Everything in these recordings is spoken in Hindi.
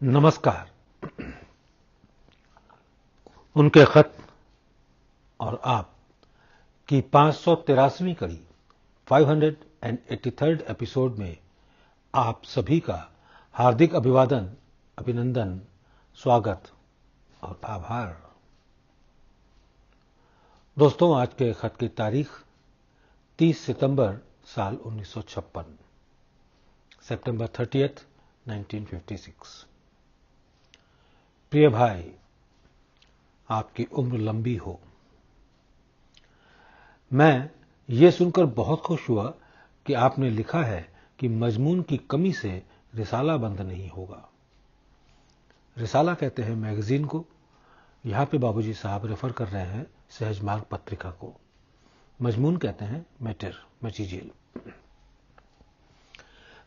नमस्कार। उनके खत और आप की 583वीं कड़ी 583rd एपिसोड में आप सभी का हार्दिक अभिवादन, अभिनंदन, स्वागत और आभार। दोस्तों, आज के खत की तारीख 30 सितंबर साल 1956, सितंबर 30th, 1956। प्रिय भाई, आपकी उम्र लंबी हो। मैं ये सुनकर बहुत खुश हुआ कि आपने लिखा है कि मजमून की कमी से रिसाला बंद नहीं होगा। रिसाला कहते हैं मैगजीन को। यहां पे बाबूजी साहब रेफर कर रहे हैं सहज मार्ग पत्रिका को। मजमून कहते हैं मैटर, मटीरियल।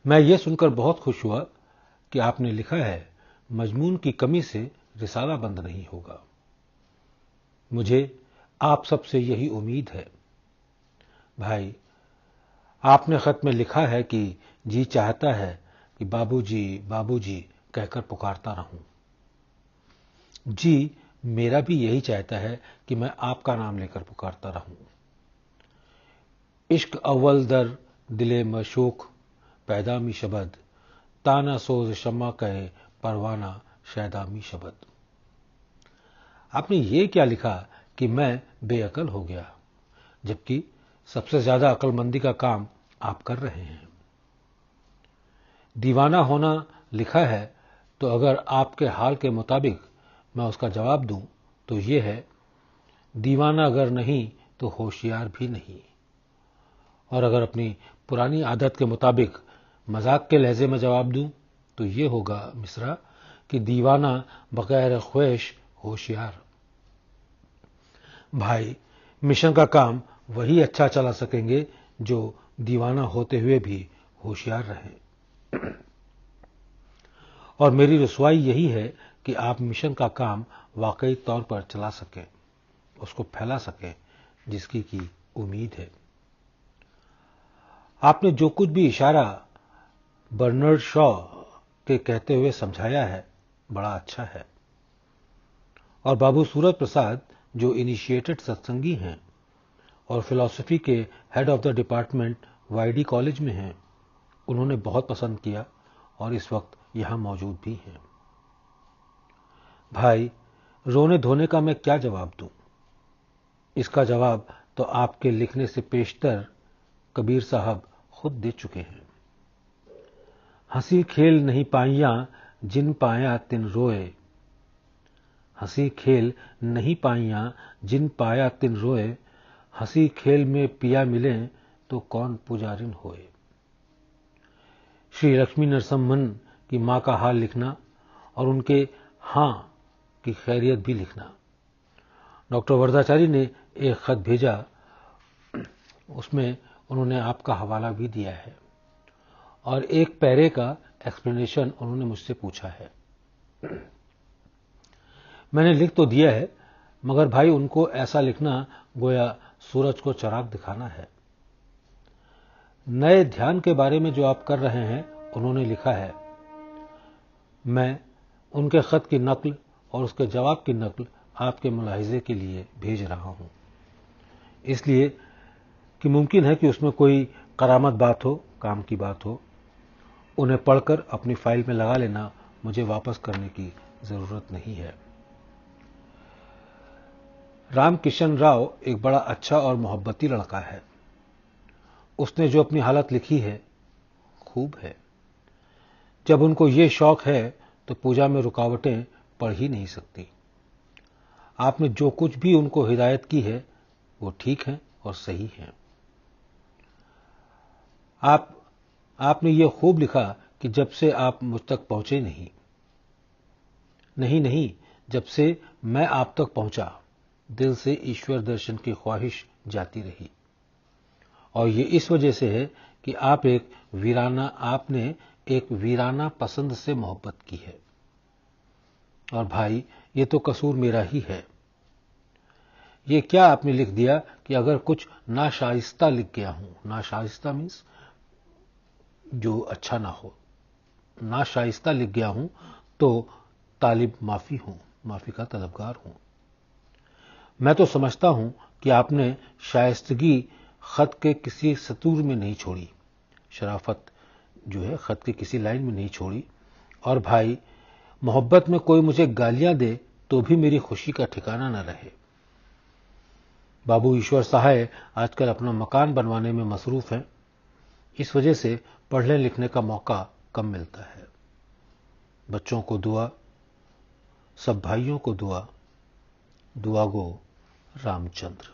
मैं ये सुनकर बहुत खुश हुआ कि आपने लिखा है मजमून की कमी से रिसाला बंद नहीं होगा। मुझे आप सबसे यही उम्मीद है। भाई, आपने खत में लिखा है कि जी चाहता है कि बाबूजी बाबूजी कहकर पुकारता रहूं। जी मेरा भी यही चाहता है कि मैं आपका नाम लेकर पुकारता रहूं। इश्क अव्वल दर दिले मशूक पैदामी शबद ताना सोज शम्मा कहे परवाना शैदामी शबद। आपने ये क्या लिखा कि मैं बेअकल हो गया, जबकि सबसे ज्यादा अकलमंदी का काम आप कर रहे हैं। दीवाना होना लिखा है, तो अगर आपके हाल के मुताबिक मैं उसका जवाब दूं तो ये है, दीवाना अगर नहीं तो होशियार भी नहीं। और अगर अपनी पुरानी आदत के मुताबिक मजाक के लहजे में जवाब दूं तो ये होगा मिसरा कि दीवाना बगैर ख्वेश होशियार। भाई, मिशन का काम वही अच्छा चला सकेंगे जो दीवाना होते हुए भी होशियार रहें। और मेरी रसवाई यही है कि आप मिशन का काम वाकई तौर पर चला सकें, उसको फैला सकें, जिसकी की उम्मीद है। आपने जो कुछ भी इशारा बर्नार्ड शॉ के कहते हुए समझाया है, बड़ा अच्छा है। और बाबू सूरज प्रसाद, जो इनिशिएटेड सत्संगी हैं और फिलॉसफी के head of the department YD college में हैं, उन्होंने बहुत पसंद किया और इस वक्त यहां मौजूद भी हैं। भाई, रोने धोने का मैं क्या जवाब दूं? इसका जवाब तो आपके लिखने से पेशतर कबीर साहब खुद दे चुके हैं। हंसी खेल नहीं पाइयां जिन पाया तिन रोए, हंसी खेल नहीं पाइयां जिन पाया तिन रोए, हंसी खेल में पिया मिले तो कौन पुजारिन होए। श्री लक्ष्मी नरसिम्हन की मां का हाल लिखना और उनके हां की खैरियत भी लिखना। डॉक्टर वरदाचारी ने एक खत भेजा, उसमें उन्होंने आपका हवाला भी दिया है और एक पैरे का एक्सप्लेनेशन उन्होंने मुझसे पूछा है। मैंने लिख तो दिया है, मगर भाई उनको ऐसा लिखना गोया सूरज को चिराग दिखाना है। नए ध्यान के बारे में जो आप कर रहे हैं, उन्होंने लिखा है, मैं उनके खत की नकल और उसके जवाब की नकल आपके मुलाहिजे के लिए भेज रहा हूं, इसलिए कि मुमकिन है कि उसमें कोई करामत बात हो, काम की बात हो। उन्हें पढ़कर अपनी फाइल में लगा लेना, मुझे वापस करने की जरूरत नहीं है। राम किशन राव एक बड़ा अच्छा और मोहब्बती लड़का है। उसने जो अपनी हालत लिखी है, खूब है। जब उनको ये शौक है तो पूजा में रुकावटें पड़ ही नहीं सकती। आपने जो कुछ भी उनको हिदायत की है, वो ठीक है और सही है। आपने ये खूब लिखा कि जब से आप मुझ तक पहुंचे नहीं, जब से मैं आप तक पहुंचा, दिल से ईश्वर दर्शन की ख्वाहिश जाती रही। और ये इस वजह से है कि आपने एक वीराना पसंद से मोहब्बत की है। और भाई, ये तो कसूर मेरा ही है। ये क्या आपने लिख दिया कि अगर कुछ नाशाइस्ता लिख गया हूं, नाशाइस्ता मीन्स जो अच्छा ना हो, नाशाइस्ता लिख गया हूं तो तालिब माफी का तलबगार हूं। मैं तो समझता हूं कि आपने शाइस्तगी खत के किसी सतूर में नहीं छोड़ी, शराफत जो है खत के किसी लाइन में नहीं छोड़ी। और भाई, मोहब्बत में कोई मुझे गालियां दे तो भी मेरी खुशी का ठिकाना न रहे। बाबू ईश्वर सहाय आजकल अपना मकान बनवाने में मसरूफ हैं। इस वजह से पढ़ने लिखने का मौका कम मिलता है। बच्चों को दुआ, सब भाइयों को दुआ, दुआ गो रामचंद्र।